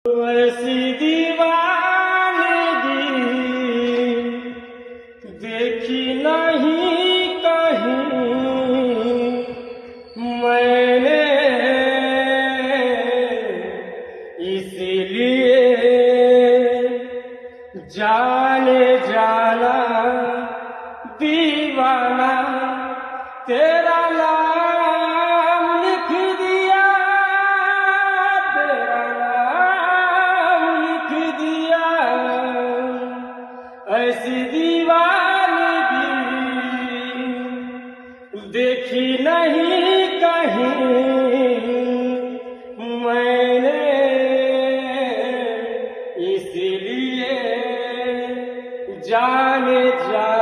ऐसी दीवानगी देखी नहीं कहीं मैंने, इसलिए जाने जाना दीवाना तेरा नाम लिख दिया, तेरा नाम लिख दिया। ऐसी दीवानगी देखी नहीं कहीं मैंने, इसलिए जाने जा